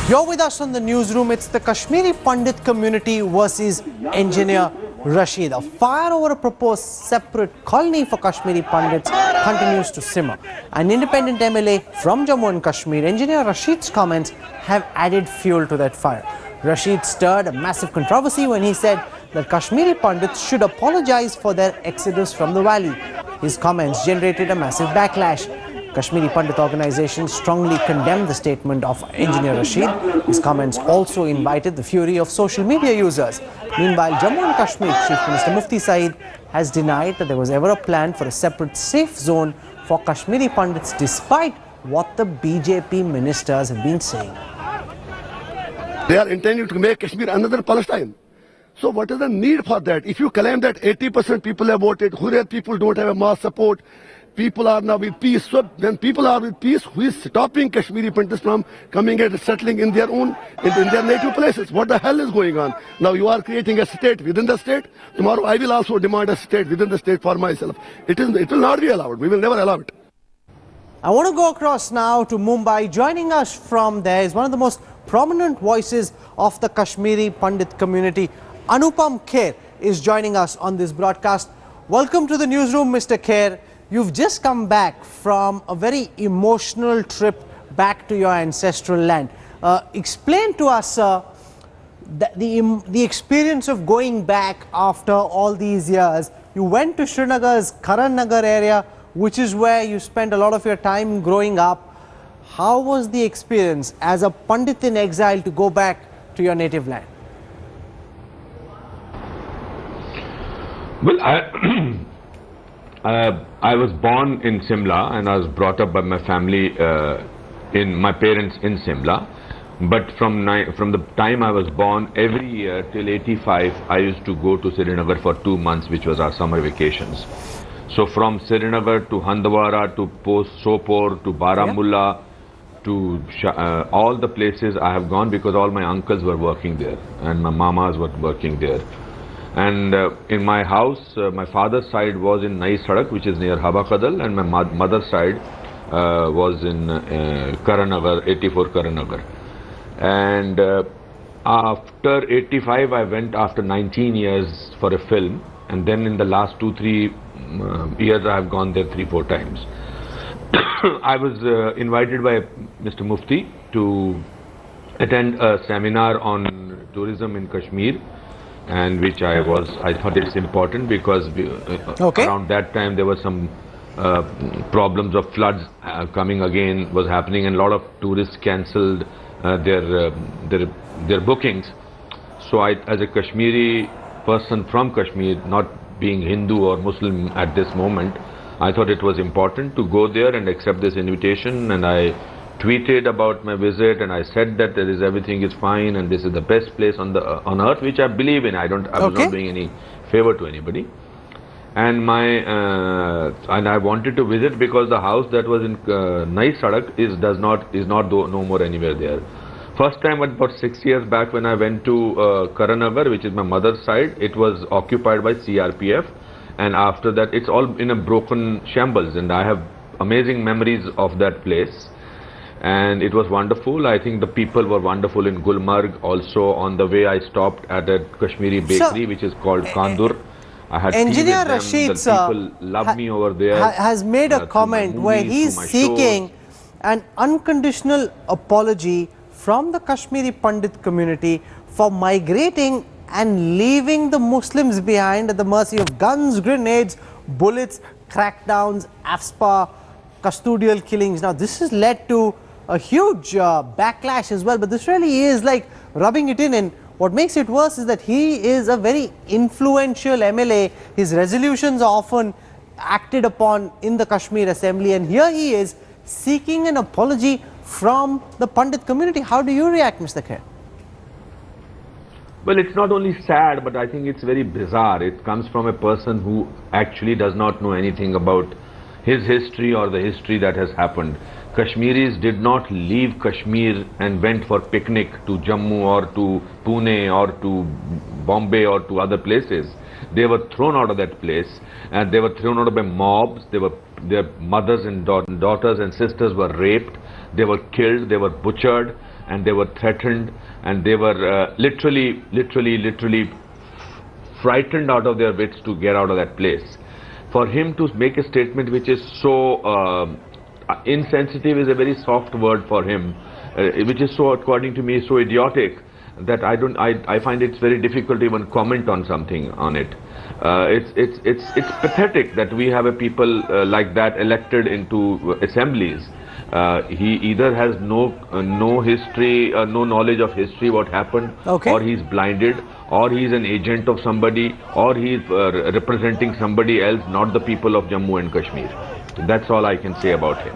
You're with us on the newsroom. It's the Kashmiri Pandit community versus engineer Rashid. A fire over a proposed separate colony for Kashmiri Pandits continues to simmer. An independent MLA from Jammu and Kashmir, engineer Rashid's comments have added fuel to that fire. Rashid stirred a massive controversy when he said that Kashmiri Pandits should apologize for their exodus from the valley. His comments generated a massive backlash. Kashmiri Pandit organization strongly condemned the statement of engineer Rashid. His comments also invited the fury of social media users. Meanwhile, Jammu and Kashmir Chief Minister Mufti Saeed has denied that there was ever a plan for a separate safe zone for Kashmiri Pandits, despite what the BJP ministers have been saying. They are intending to make Kashmir another Palestine. So what is the need for that? If you claim that 80% people have voted, Hurriyat people don't have a mass support, people are now with peace. So when people are with peace, who is stopping Kashmiri Pandits from coming and settling in their own, in their native places? What the hell is going on? Now you are creating a state within the state. Tomorrow I will also demand a state within the state for myself. It will not be allowed. We will never allow it. I want to go across now to Mumbai. Joining us from there is one of the most prominent voices of the Kashmiri Pandit community. Anupam Kher is joining us on this broadcast. Welcome to the newsroom, Mr. Kher. You've just come back from a very emotional trip back to your ancestral land. Explain to us the experience of going back after all these years. You went to Srinagar's Karan Nagar area, which is where you spent a lot of your time growing up. How was the experience as a Pandit in exile to go back to your native land? Well, I was born in Simla and I was brought up by my family, my parents in Simla. But from the time I was born, every year till 85, I used to go to Srinagar for 2 months, which was our summer vacations. So from Srinagar to Handwara to Post Sopore to Baramulla to all the places I have gone because all my uncles were working there and my mamas were working there. And in my house, my father's side was in Nai Sadak, which is near Habakadal, and my mother's side was in Karanagar, 84 Karanagar. And after 85, I went after 19 years for a film, and then in the last 2-3 years, I have gone there 3-4 times. I was invited by Mr. Mufti to attend a seminar on tourism in Kashmir, and which I thought it's important because around that time there were some problems of floods coming again was happening, and a lot of tourists cancelled their bookings. So I, as a Kashmiri person from Kashmir, not being Hindu or Muslim at this moment, I thought it was important to go there and accept this invitation, and I tweeted about my visit, and I said that everything is fine and this is the best place on earth, which I believe in. I was not doing any favor to anybody. And and I wanted to visit because the house that was in Nai Sadak is no more anywhere there. First time about 6 years back when I went to Karanagar, which is my mother's side, it was occupied by CRPF, and after that it's all in a broken shambles, and I have amazing memories of that place. And it was wonderful. I think the people were wonderful in Gulmarg. Also, on the way I stopped at a Kashmiri bakery, which is called Kandur. I had Engineer Rashid, the people love me over there. Has made a comment where he's seeking an unconditional apology from the Kashmiri Pandit community for migrating and leaving the Muslims behind at the mercy of guns, grenades, bullets, crackdowns, AFSPA, custodial killings. Now, this has led to a huge backlash as well, but this really is like rubbing it in, and what makes it worse is that he is a very influential MLA. His resolutions are often acted upon in the Kashmir Assembly, and here he is seeking an apology from the Pandit community. How do you react, Mr. Kher? Well, it's not only sad, but I think it's very bizarre. It comes from a person who actually does not know anything about his history or the history that has happened. Kashmiris did not leave Kashmir and went for picnic to Jammu or to Pune or to Bombay or to other places. They were thrown out of that place, and they were thrown out by mobs. Their mothers and daughters and sisters were raped. They were killed. They were butchered. and they were threatened, and they were literally frightened out of their wits to get out of that place. For him to make a statement which is so insensitive is a very soft word for him, which is so, according to me, so idiotic that I find it's very difficult to even comment on something on it. It's pathetic that we have a people like that elected into assemblies. He either has no history, no knowledge of history, what happened, Okay. or he's blinded, or he's an agent of somebody, or he's representing somebody else, not the people of Jammu and Kashmir. That's all I can say about him.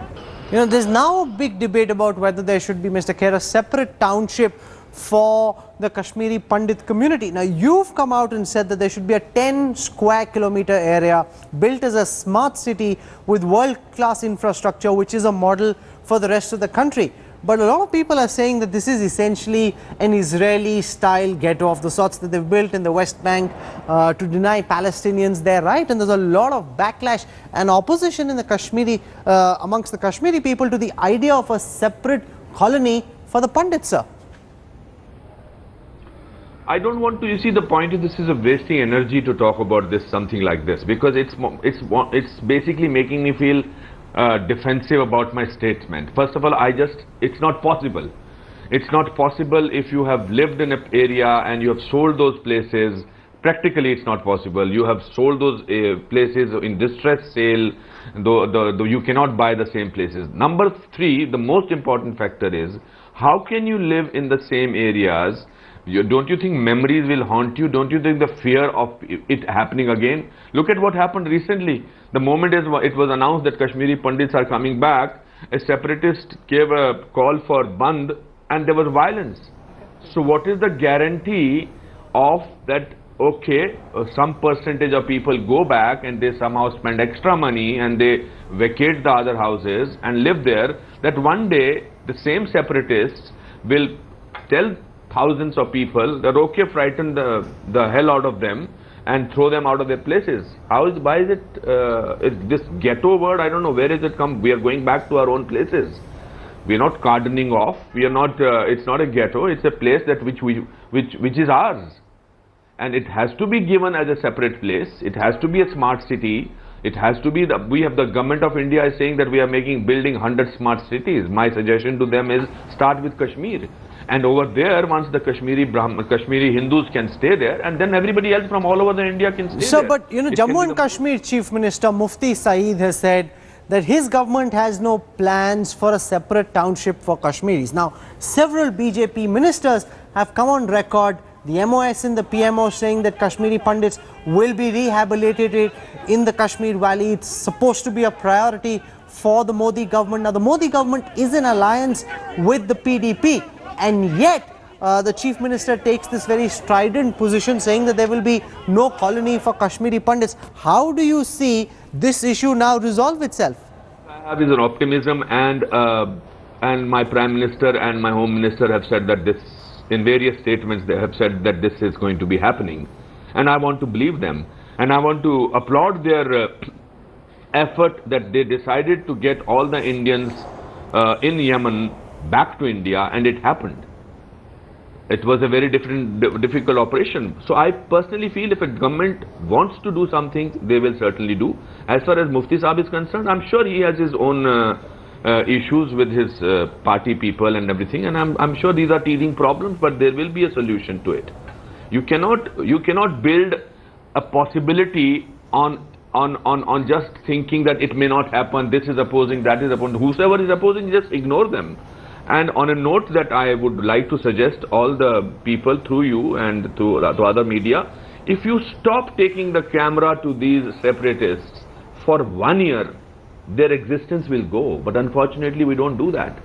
You know, there's now a big debate about whether there should be, Mr. Kher, a separate township for the Kashmiri Pandit community. Now, you've come out and said that there should be a 10 square kilometer area built as a smart city with world-class infrastructure, which is a model for the rest of the country. But a lot of people are saying that this is essentially an Israeli-style ghetto of the sorts that they've built in the West Bank to deny Palestinians their right. And there's a lot of backlash and opposition in the Kashmiri, amongst the Kashmiri people to the idea of a separate colony for the Pandits, sir. I don't want to. You see, the point is, this is a wasting energy to talk about this, something like this, because it's basically making me feel defensive about my statement. First of all, it's not possible. It's not possible if you have lived in an area and you have sold those places. Practically, it's not possible. You have sold those places in distress sale, though you cannot buy the same places. Number 3, the most important factor is, how can you live in the same areas? Don't you think memories will haunt you? Don't you think the fear of it happening again? Look at what happened recently. The moment it was announced that Kashmiri Pandits are coming back, a separatist gave a call for Band, and there was violence. So what is the guarantee of that? Okay, some percentage of people go back and they somehow spend extra money and they vacate the other houses and live there, that one day the same separatists will tell thousands of people that, okay, frighten the hell out of them and throw them out of their places. Why is it this ghetto word? I don't know, where is it come? We are going back to our own places. We are not cardoning off. We are not. It's not a ghetto. It's a place that which is ours, and it has to be given as a separate place. It has to be a smart city. It has to be the government of India is saying that we are building 100 smart cities. My suggestion to them is, start with Kashmir. And over there, once the Kashmiri Hindus can stay there, and then everybody else from all over the India can stay there. Sir, but you know, Jammu and Kashmir Chief Minister Mufti Saeed has said that his government has no plans for a separate township for Kashmiris. Now, several BJP ministers have come on record, the MOS and the PMO, saying that Kashmiri Pandits will be rehabilitated in the Kashmir Valley. It's supposed to be a priority for the Modi government. Now, the Modi government is in alliance with the PDP. And yet, the Chief Minister takes this very strident position, saying that there will be no colony for Kashmiri Pandits. How do you see this issue now resolve itself? I have is an optimism, and my Prime Minister and my Home Minister have said that this, in various statements, they have said that this is going to be happening. And I want to believe them. And I want to applaud their effort that they decided to get all the Indians in Yemen back to India, and it happened. It was a very difficult operation. So I personally feel if a government wants to do something, they will certainly do. As far as Mufti Saab is concerned, I'm sure he has his own issues with his party people and everything, and I'm sure these are teething problems, but there will be a solution to it. You cannot build a possibility on just thinking that it may not happen, this is opposing, that is opposing. Whosoever is opposing, just ignore them. And on a note that I would like to suggest all the people through you and to other media, if you stop taking the camera to these separatists for 1 year, their existence will go. But unfortunately, we don't do that.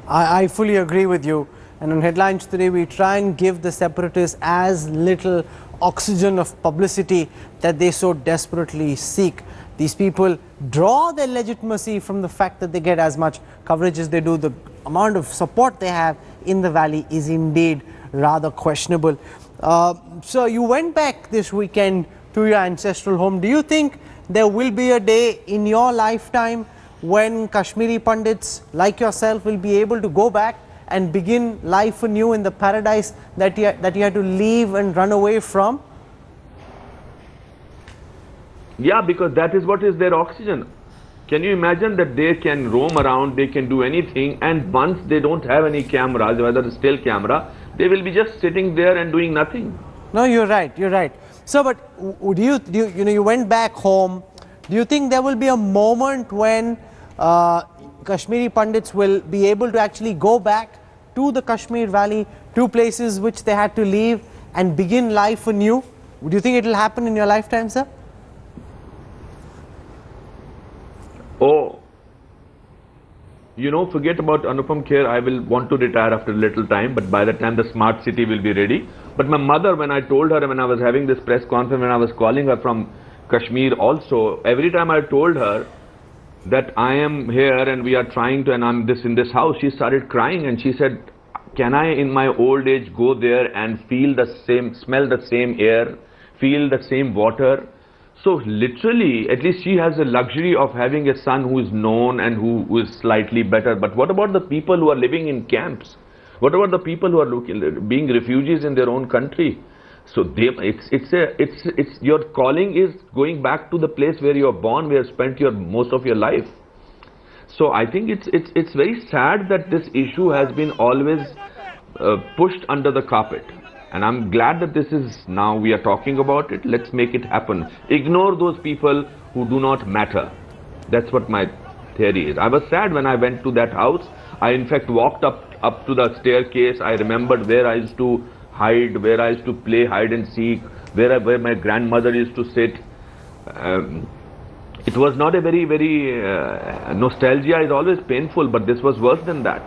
I fully agree with you. And on Headlines today, we try and give the separatists as little oxygen of publicity that they so desperately seek. These people draw their legitimacy from the fact that they get as much coverage as they do. The amount of support they have in the valley is indeed rather questionable. So you went back this weekend to your ancestral home. Do you think there will be a day in your lifetime when Kashmiri Pandits like yourself will be able to go back and begin life anew in the paradise that you had to leave and run away from? Yeah, because that is what is their oxygen. Can you imagine that they can roam around, they can do anything, and once they don't have any cameras, whether it's still camera, they will be just sitting there and doing nothing. No, you're right, you're right. So, but you went back home. Do you think there will be a moment when Kashmiri Pandits will be able to actually go back to the Kashmir Valley, to places which they had to leave, and begin life anew? Do you think it will happen in your lifetime, sir? Oh, forget about Anupam Kher. I will want to retire after a little time, but by the time the smart city will be ready. But my mother, when I told her, when I was having this press conference, when I was calling her from Kashmir also, every time I told her that I am here and we are trying to, and I'm in this house, she started crying and she said, can I in my old age go there and feel the same, smell the same air, feel the same water? So literally, at least she has the luxury of having a son who is known and who is slightly better. But what about the people who are living in camps? What about the people who are being refugees in their own country? So it's your calling is going back to the place where you are born, where you spent most of your life. So I think it's very sad that this issue has been always pushed under the carpet. And I'm glad that this is now we are talking about it. Let's make it happen. Ignore those people who do not matter. That's what my theory is. I was sad when I went to that house. I in fact walked up to the staircase. I remembered where I used to hide, where I used to play hide and seek, where my grandmother used to sit. It was not a very nostalgia is always painful, but this was worse than that.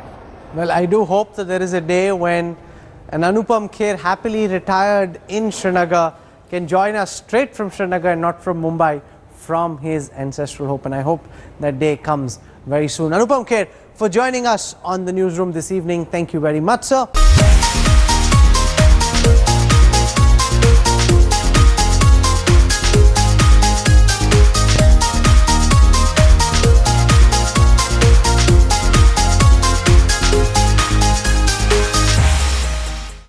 Well, I do hope that there is a day when an Anupam Kher, happily retired in Srinagar, can join us straight from Srinagar and not from Mumbai, from his ancestral hope. And I hope that day comes very soon. Anupam Kher, for joining us on the newsroom this evening, thank you very much, sir.